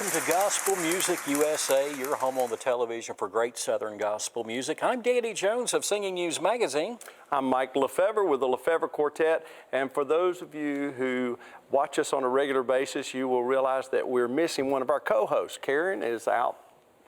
Welcome to Gospel Music USA, your home on the television for great Southern gospel music. I'm Danny Jones of Singing News Magazine. I'm Mike Lefevre with the Lefevre Quartet, and for those of you who watch us on a regular basis, you will realize that we're missing one of our co-hosts. Karen is out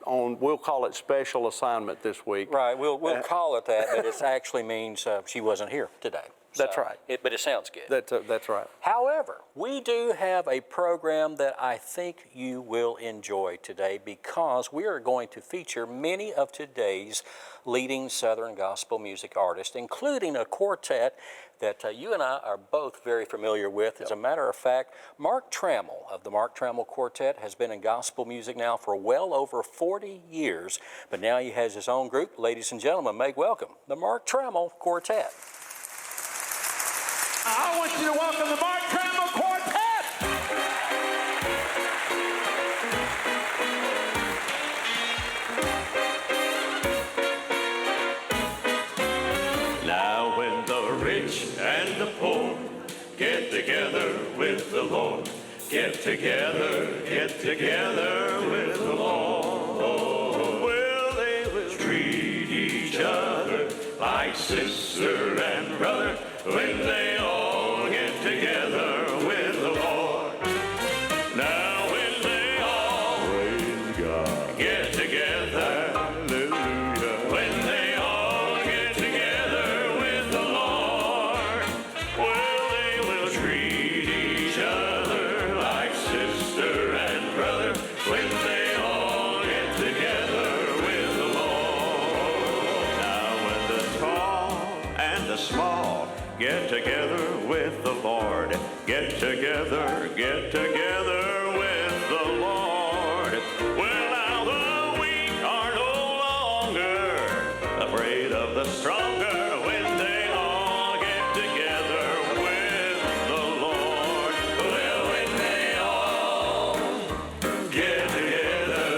on, we'll call it special assignment this week. Right, we'll call it that, but it actually means she wasn't here today. That's right. But it sounds good. That's right. However, we do have a program that I think you will enjoy today because we are going to feature many of today's leading Southern gospel music artists, including a quartet that you and I are both very familiar with. As a matter of fact, Mark Trammell of the Mark Trammell Quartet has been in gospel music now for well over 40 years, but now he has his own group. Ladies and gentlemen, make welcome the Mark Trammell Quartet. I want you to welcome the Mark Trammell Quartet. Now when the rich and the poor get together with the Lord, get together with the Lord, well, they will treat each other like sister and brother when they all get together with the Lord. Now when they all praise God, get together, hallelujah, when they all get together with the Lord, well, they will treat each other like sister and brother when they all get together with the Lord. Now when the tall and the small get together with the Lord, get together with the Lord. Well, now the weak are no longer afraid of the stronger when they all get together with the Lord. Well, when they all get together,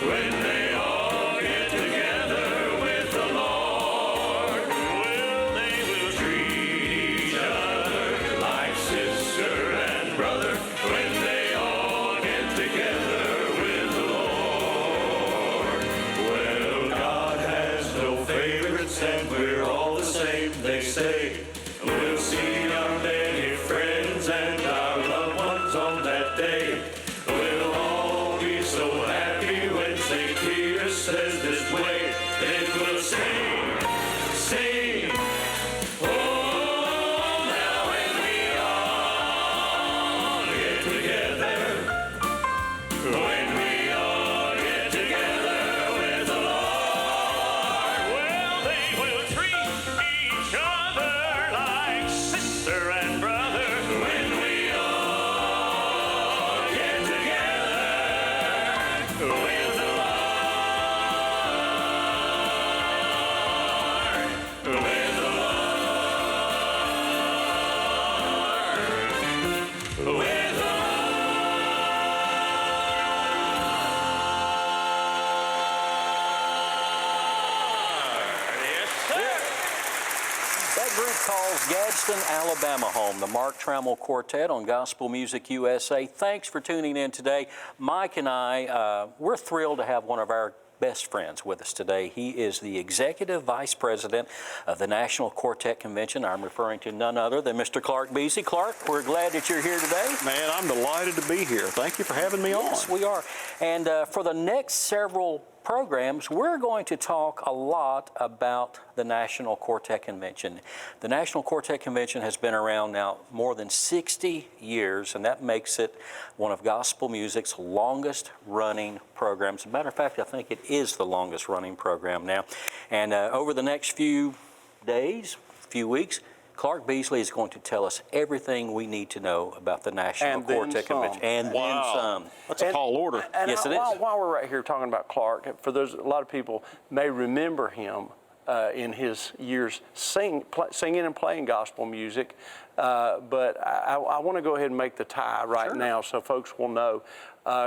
when they all get together with the Lord, well, they will treat each other like sister and brother when they all get together with the Lord. Well, God has no favorites and we're all the same, they say. We'll see our many friends and our loved ones on that day. We'll all be so happy when St. Peter says this way. Then we'll sing, sing. Oh, now when we all get together, when we all get together with the Lord, well, they will treat each other like sister and brother. When we all get together with the Lord, with the Lord, with the Yes, sir. That group calls Gadsden, Alabama home, the Mark Trammell Quartet on Gospel Music USA. Thanks for tuning in today. Mike and I, we're thrilled to have one of our best friends with us today. He is the Executive Vice President of the National Quartet Convention. I'm referring to none other than Mr. Clark Beasley. Clark, we're glad that you're here today. Man, I'm delighted to be here. Thank you for having me on. Yes, we are. And for the next several programs, we're going to talk a lot about the National Quartet Convention. The National Quartet Convention has been around now more than 60 years, and that makes it one of gospel music's longest running programs. As a matter of fact, I think it is the longest running program now. And over the next few days, few weeks, Clark Beasley is going to tell us everything we need to know about the National Quartet Convention. And then some. That's a tall order. And Yes, it is. While we're right here talking about Clark, for those, a lot of people may remember him in his years singing and playing gospel music. But I want to go ahead and make the tie right now so folks will know.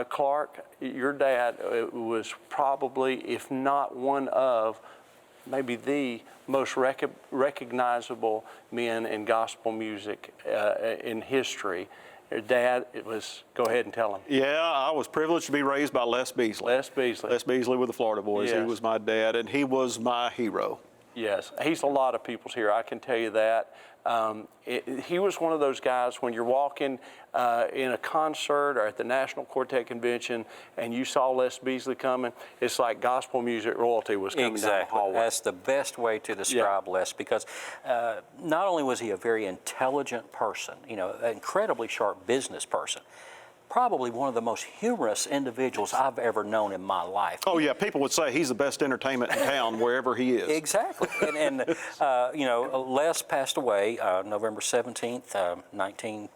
Clark, your dad was probably, if not one of, maybe the most recognizable men in gospel music in history. Your dad, go ahead and tell him. Yeah, I was privileged to be raised by Les Beasley. Les Beasley. Les Beasley with the Florida Boys. He Yes. was my dad, and he was my hero. Yes, he's a lot of people's hero, I can tell you that. He was one of those guys when you're walking in a concert or at the National Quartet Convention and you saw Les Beasley coming, it's like gospel music royalty was coming down the Exactly. hallway. That's the best way to describe Les, because not only was he a very intelligent person, an incredibly sharp business person, probably one of the most humorous individuals I've ever known in my life. Oh yeah, people would say he's the best entertainment in town wherever he is. Exactly. And Les passed away November 17th, 2019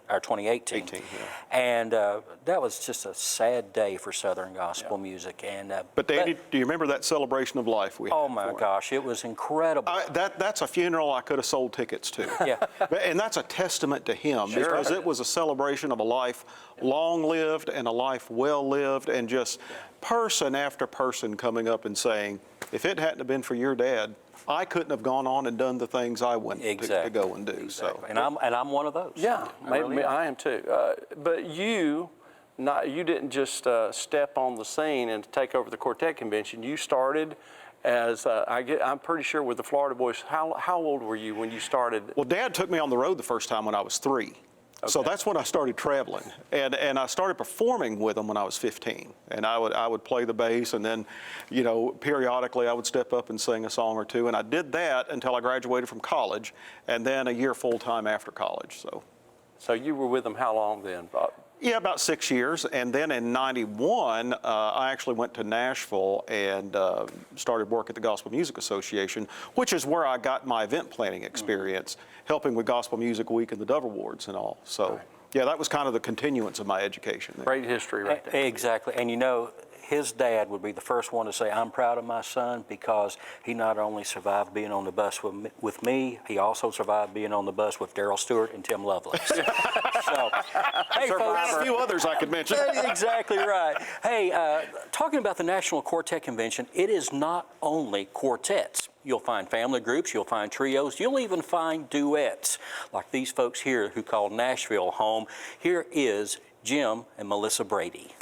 or 2018. 18, yeah. And that was just a sad day for Southern gospel music. And But Danny, do you remember that celebration of life we had? oh my for him? gosh, it was incredible. That's a funeral I could have sold tickets to. Yeah. And that's a testament to him, Sure. because it was a celebration of a life long-lived and a life well-lived, and just person after person coming up and saying, if it hadn't have been for your dad, I couldn't have gone on and done the things I went to go and do. Exactly. So, And I'm one of those. Yeah, really am. I am too. But you didn't just step on the scene and take over the quartet convention. You started as I'm pretty sure with the Florida Boys. How old were you when you started? well, Dad took me on the road the first time when I was 3. So Okay. that's when I started traveling, and I started performing with them when I was 15. And I would play the bass, and then, periodically I would step up and sing a song or two. And I did that until I graduated from college, and then a year full time after college. So you were with them how long then? Yeah, about 6 years. And then in '91, I actually went to Nashville and started work at the Gospel Music Association, which is where I got my event planning experience, helping with Gospel Music Week and the Dove Awards and all. So, yeah, that was kind of the continuance of my education there. Great history right there. Exactly. And his dad would be the first one to say, I'm proud of my son, because he not only survived being on the bus with me, he also survived being on the bus with Darryl Stewart and Tim Lovelace. So, hey, And folks. a few others I could mention. Exactly right. Hey, talking about the National Quartet Convention, it is not only quartets. You'll find family groups, you'll find trios, you'll even find duets, like these folks here who call Nashville home. Here is Jim and Melissa Brady.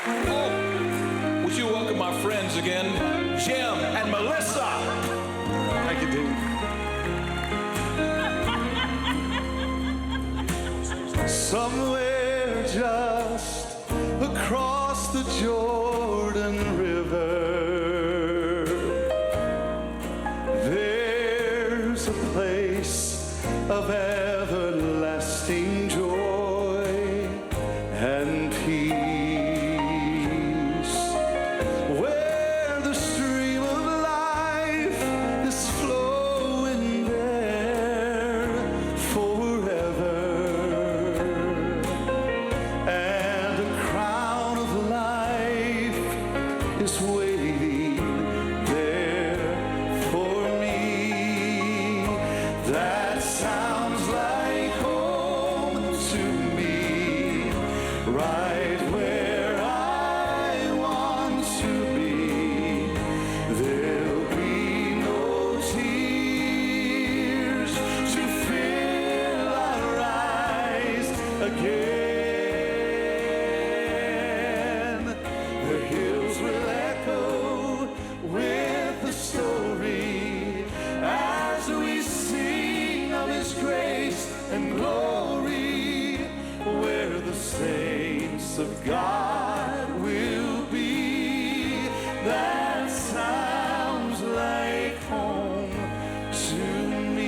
Would you welcome my friends again, Jim and Melissa? Thank you, Dean. Somewhere just across the Jordan River, there's a place of everlasting joy and peace, where the stream of life is flowing there forever, and a crown of life is waiting there for me. That sounds like home to me, right where I want to be. There'll be no tears to fill our eyes again. The hills will echo with the story as we sing of His grace and glory, where the saints of God will be. That sounds like home to me.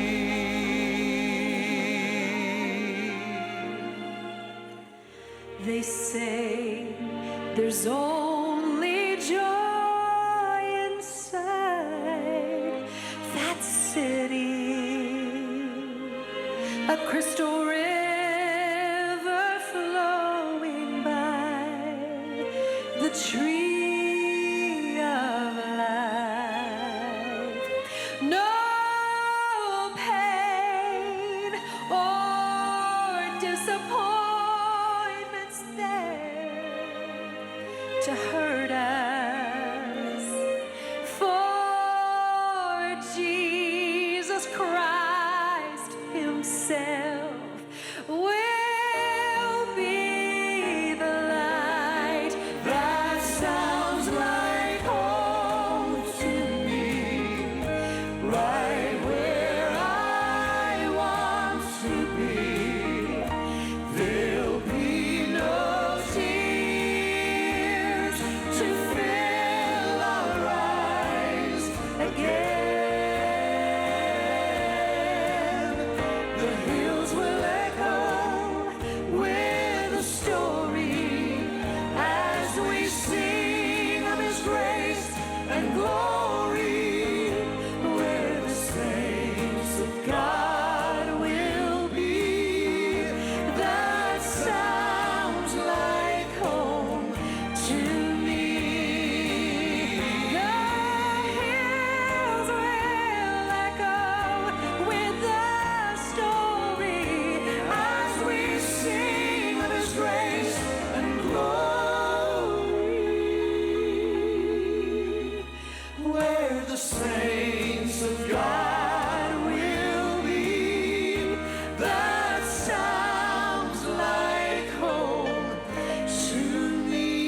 They say there's only joy inside that city, a crystal river flowing by the tree of life. No pain or disappointments there to hurt us, for Jesus Christ Himself to me. The hills will echo with the story As we sing of His grace and glory, where the saints of God will be, that sounds like home to me.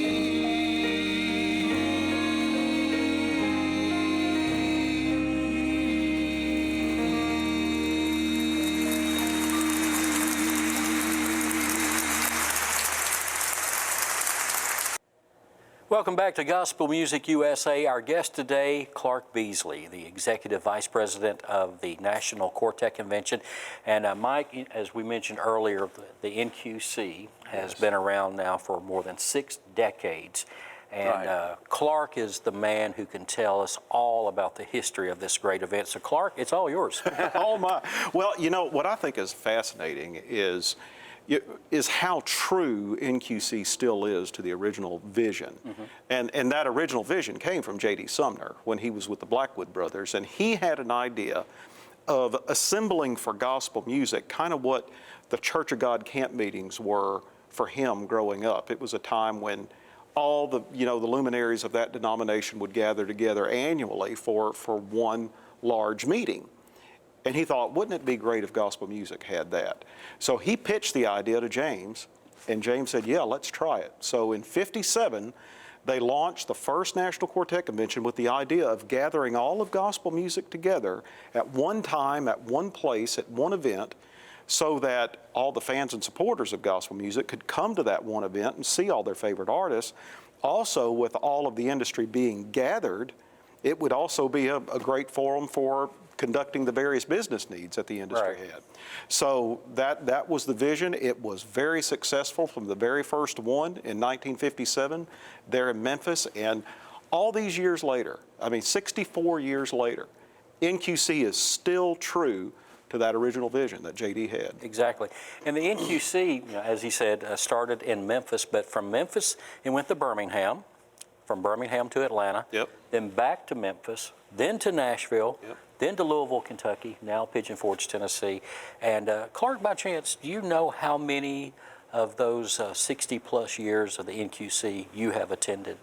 Welcome back to Gospel Music USA. Our guest today, Clark Beasley, the Executive Vice President of the National Quartet Convention. And Mike, as we mentioned earlier, the NQC has been around now for more than 6 decades. And Right. Clark is the man who can tell us all about the history of this great event. So Clark, it's all yours. Oh my. Well, you know, what I think is fascinating is how true NQC still is to the original vision. And that original vision came from J.D. Sumner when he was with the Blackwood Brothers, and he had an idea of assembling for gospel music kind of what the Church of God camp meetings were for him growing up. It was a time when all the luminaries of that denomination would gather together annually for one large meeting. And he thought, wouldn't it be great if gospel music had that? So he pitched the idea to James, and James said, yeah, let's try it. So in '57, they launched the first National Quartet Convention with the idea of gathering all of gospel music together at one time, at one place, at one event, so that all the fans and supporters of gospel music could come to that one event and see all their favorite artists. Also, with all of the industry being gathered, it would also be a great forum for conducting the various business needs that the industry had. So that was the vision. It was very successful from the very first one in 1957 there in Memphis. And all these years later, 64 years later, NQC is still true to that original vision that J.D. had. Exactly. And the NQC, as he said, started in Memphis, but from Memphis it went to Birmingham, from Birmingham to Atlanta, then back to Memphis, then to Nashville, then to Louisville, Kentucky, now Pigeon Forge, Tennessee. And Clark, by chance, do you know how many of those 60 plus years of the NQC you have attended?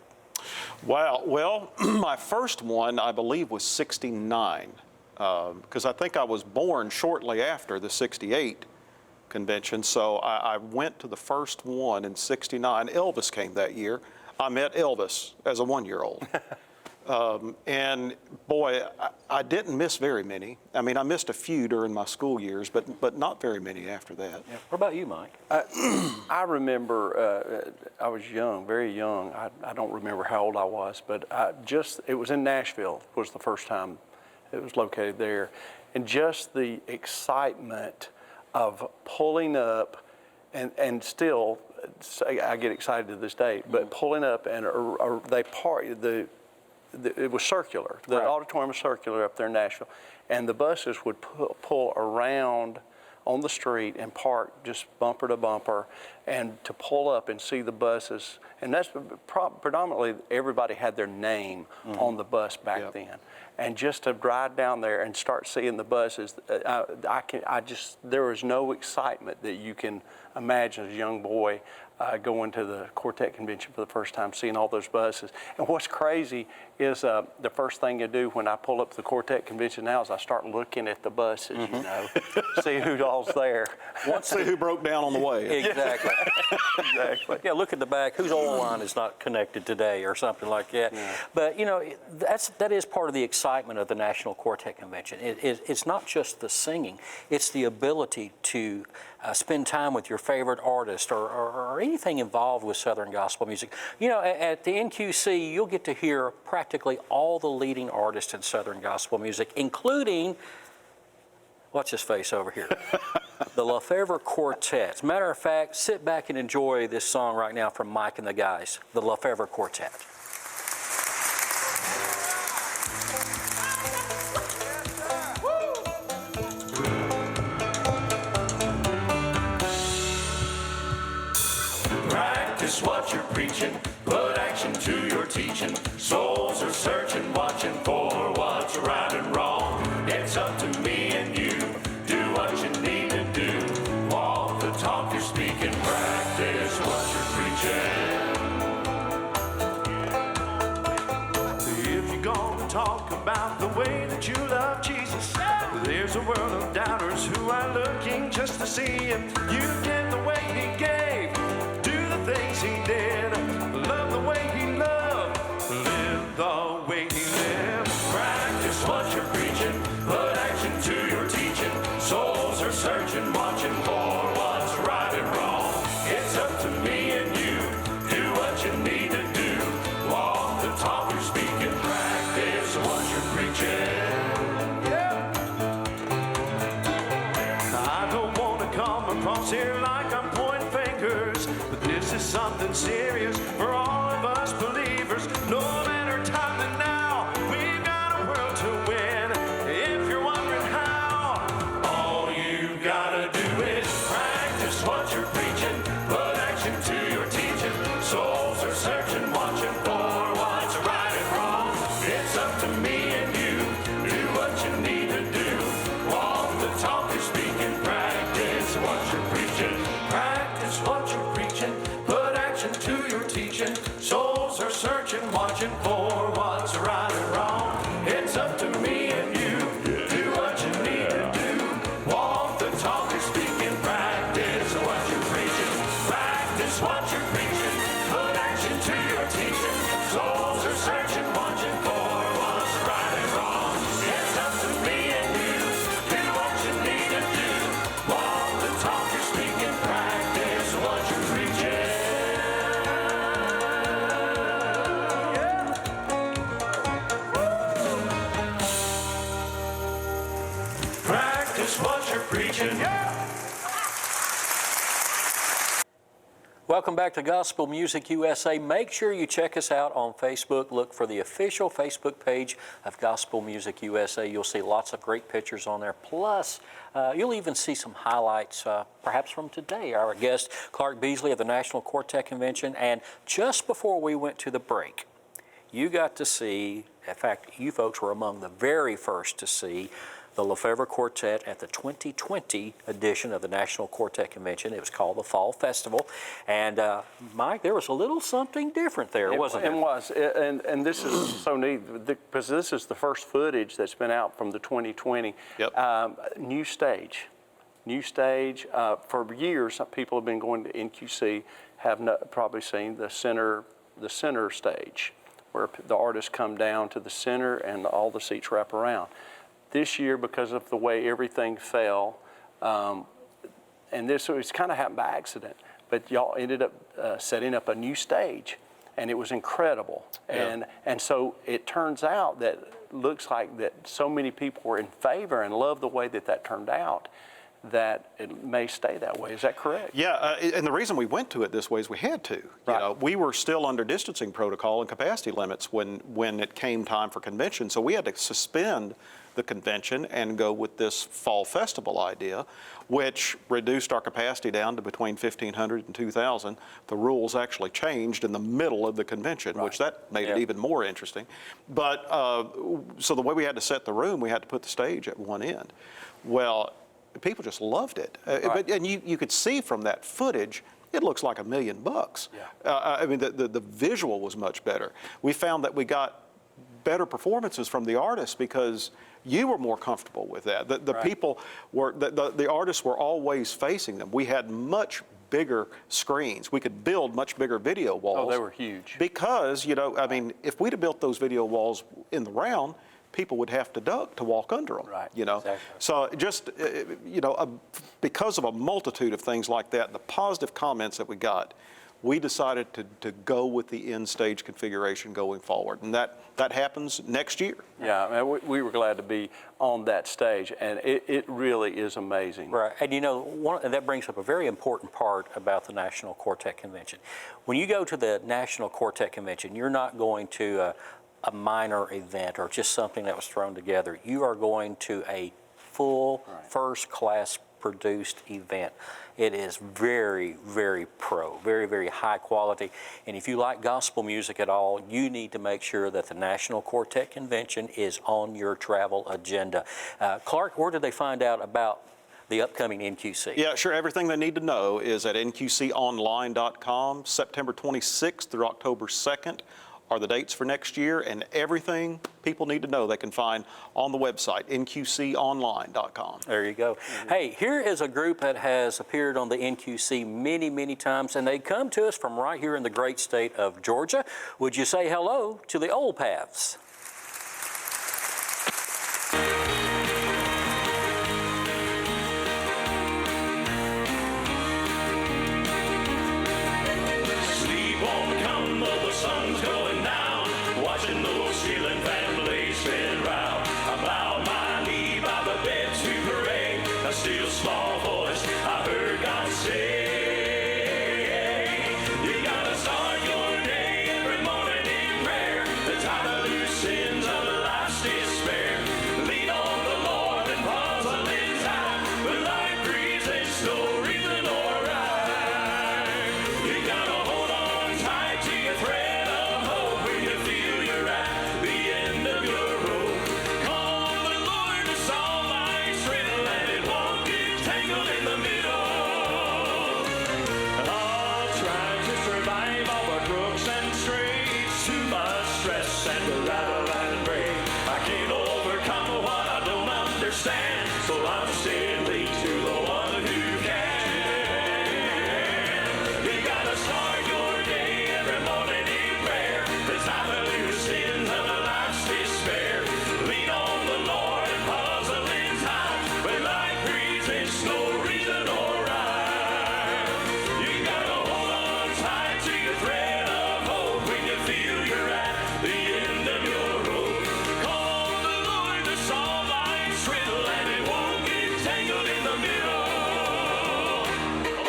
Wow. Well, my first one, I believe, was '69, because I think I was born shortly after the '68 convention. So I went to the first one in '69. Elvis came that year. I met Elvis as a 1-year-old. And boy, I didn't miss very many. I missed a few during my school years, but not very many after that. Yeah. What about you, Mike? I remember I was young, very young. I don't remember how old I was, but it was in Nashville was the first time it was located there. And just the excitement of pulling up, and still, I get excited to this day, but pulling up and it was circular. The auditorium was circular up there in Nashville, and the buses would pull around on the street and park just bumper to bumper, and to pull up and see the buses. And that's predominantly everybody had their name on the bus back then. And just to drive down there and start seeing the buses, there was no excitement that you can imagine as a young boy going to the Quartet Convention for the first time, seeing all those buses. And what's crazy is the first thing I do when I pull up to the Quartet Convention now is I start looking at the buses, see who all's there. See who broke down on the way. Exactly. Exactly. Yeah, look at the back. Whose oil line is not connected today, or something like that. Yeah. But that is part of the excitement of the National Quartet Convention. It's not just the singing; it's the ability to spend time with your favorite artist or anything involved with Southern gospel music. At the NQC, you'll get to hear practically all the leading artists in Southern gospel music, including, what's his face over here? The Lefevre Quartet. As a matter of fact, sit back and enjoy this song right now from Mike and the guys, the Lefevre Quartet. Practice what you're preaching, put action to your teaching. Souls are searching, watching for what's right and wrong. It's up to me and you, do what you need to do. Walk the talk you're speaking, practice what you're preaching. If you're gonna talk about the way that you love Jesus, there's a world of doubters who are looking just to see him. You get the way he gave, do the things he did, love the way he loved, live the way he lived. Practice what you're preaching, put action to your teaching. Souls are searching, watching for what's right and wrong. It's up to me and you, do what you need to do. Walk the talk you're speaking, practice what you're preaching. I don't want to come across here like I'm pointing fingers, but this is something serious for all of us believers. No matter time than now, we've got a world to win. If you're wondering how, All you gotta do is practice what you're preaching, put action to your teaching. Souls are searching, watching for what's right and wrong. It's up to me and you, do what you need to do. Walk the talk you're speaking, practice what you're preaching. Practice what you're preaching, put action to your teaching. Souls are searching, watching for what's right and wrong. It's up to me and you, do what you need to do. Walk the talk you're speaking, practice what you're preaching. Practice what you're preaching, put action to your teaching. Souls are searching, watching for what's right and wrong. It's up to me and you, do what you need to do. Walk the talk you're speaking, practice what you're preaching. Practice what you're preaching. Welcome back to Gospel Music USA. Make sure you check us out on Facebook. Look for the official Facebook page of Gospel Music USA. You'll see lots of great pictures on there. Plus, you'll even see some highlights, perhaps from today. Our guest, Clark Beasley of the National Quartet Convention. And just before we went to the break, you got to see, in fact, you folks were among the very first to see the Lefevre Quartet at the 2020 edition of the National Quartet Convention. It was called the Fall Festival. And Mike, there was a little something different there, wasn't It there? was, and this is so neat because this is the first footage that's been out from the 2020. Yep. New stage. For years, people have been going to NQC, have probably seen the center stage, where the artists come down to the center and all the seats wrap around. This year, because of the way everything fell, and this was kind of happened by accident, but y'all ended up setting up a new stage, and it was incredible. Yeah. And so it turns out that looks like that so many people were in favor and loved the way that turned out, that it may stay that way. Is that correct? Yeah, and the reason we went to it this way is we had to. Right. You know, we were still under distancing protocol and capacity limits when it came time for convention, so we had to suspend the convention and go with this fall festival idea, which reduced our capacity down to between 1,500 and 2,000. The rules actually changed in the middle of the convention, which that made it even more interesting. But so the way we had to set the room, we had to put the stage at one end. Well, people just loved it. And you could see from that footage, it looks like $1 million. I mean, the visual was much better. We found that we got better performances from the artists because you were more comfortable with that. The people were, the artists were always facing them. We had much bigger screens. We could build much bigger video walls. Oh, they were huge. Because, you know, I mean, if we'd have built those video walls in the round, people would have to duck to walk under them, you know. Exactly. So just, you know, because of a multitude of things like that, the positive comments that we got, we decided to go with the end stage configuration going forward. And that happens next year. Yeah, I mean, we were glad to be on that stage, and it really is amazing. Right, and you know, and that brings up a very important part about the National Quartet Convention. When you go to the National Quartet Convention, you're not going to a minor event or just something that was thrown together. You are going to a full first-class produced event. It is very, very pro, very, very high quality. And if you like gospel music at all, you need to make sure that the National Quartet Convention is on your travel agenda. Clark, where did they find out about the upcoming NQC? Yeah, sure. Everything they need to know is at nqconline.com. September 26th through October 2nd are the dates for next year, and everything people need to know they can find on the website, nqconline.com. There you go. Hey, here is a group that has appeared on the NQC many, many times, and they come to us from right here in the great state of Georgia. Would you say hello to the Old Paths? Sleep won't come though the sun's going down. Watching those stealing families spin round. I bow my knee by the bed to pray. A still small voice I heard God say, you gotta start your day every morning in prayer. The time to lose sins of life's despair. Lean on the Lord and puzzle in time. When life breathes, there's no reason or rhyme. You gotta hold on tight to your thread of hope when you feel you're at the end of your rope. Call the Lord to solve life's riddle, and it won't get tangled in the middle. I'll try to survive all the crooks and straits. Too much stress and to rattle and break. I can't overcome what I don't understand, so I'm staying lead to the one who can. You gotta start your day every morning in prayer. The time to lose sins of life's despair. Lean on the Lord and puzzle in time. When life presents no reason or rhyme. You gotta hold on tight to your thread of hope when you feel you're at the end of your rope. Call the Lord to solve life's riddle, and it won't get tangled in the middle.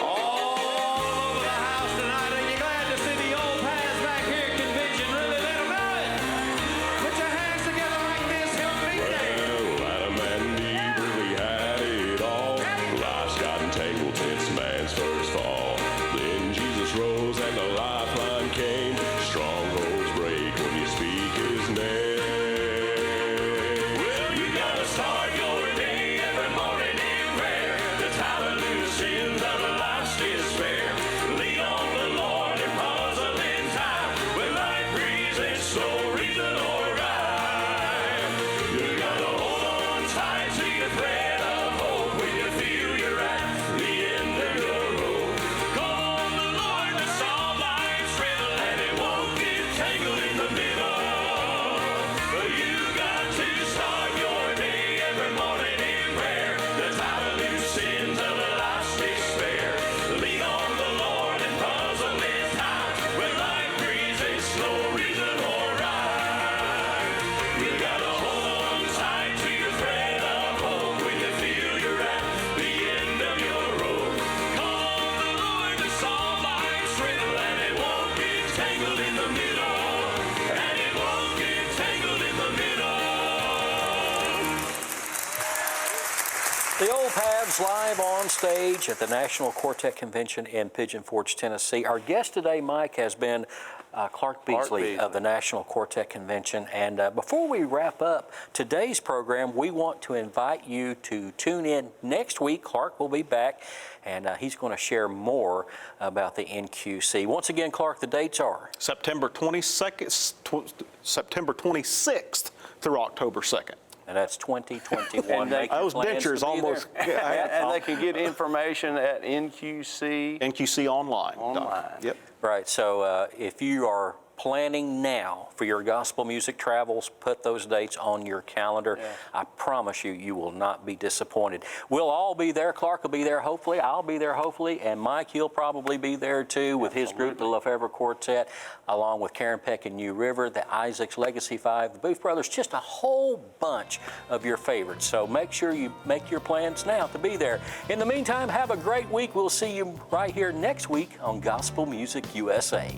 All over the house tonight. Are you glad to see the old paths back here at convention? Really let 'em know it. Put your hands together like this. Help me sing. Well, Adam and Eve really had it all. Life's got entangled since man's first fall. Then Jesus rose and the lifeline came. Strongholds break when you speak his name. Well, you gotta start your day every morning in prayer. The time to lose sins of life's despair. Lean on the Lord and puzzle in time. When life presents no reason or rhyme. You gotta hold on tight to your thread of hope when you feel you're at the end of your rope. Call the Lord to solve life's riddle, and it won't get tangled in the middle. But you got to start your day every morning in prayer. The time to lose sins of life's despair. Lean on the Lord and puzzle in time. When life presents no reason or rhyme. You gotta hold on tight to your thread of hope when you feel you're at the end of your rope. Call the Lord to solve life's riddle, and it won't get tangled in the middle. And it won't get tangled in the middle. The Old Paths live on stage at the National Quartet Convention in Pigeon Forge, Tennessee. Our guest today, Mike, has been Clark Beasley of the National Quartet Convention. And before we wrap up today's program, we want to invite you to tune in next week. Clark will be back, and he's going to share more about the NQC. Once again, Clark, the dates are? September 26th through October 2nd. And that's 2021. Make your Those plans to dentures be almost. And they can get information at NQC. nqconline. Online. Yep. Right, so if you are planning now for your gospel music travels, put those dates on your calendar. Yeah. I promise you, you will not be disappointed. We'll all be there. Clark will be there, hopefully. I'll be there, hopefully. And Mike, he'll probably be there, too, with his group, the Lefevre Quartet, along with Karen Peck and New River, the Isaacs Legacy 5, the Booth Brothers, just a whole bunch of your favorites. So make sure you make your plans now to be there. In the meantime, have a great week. We'll see you right here next week on Gospel Music USA.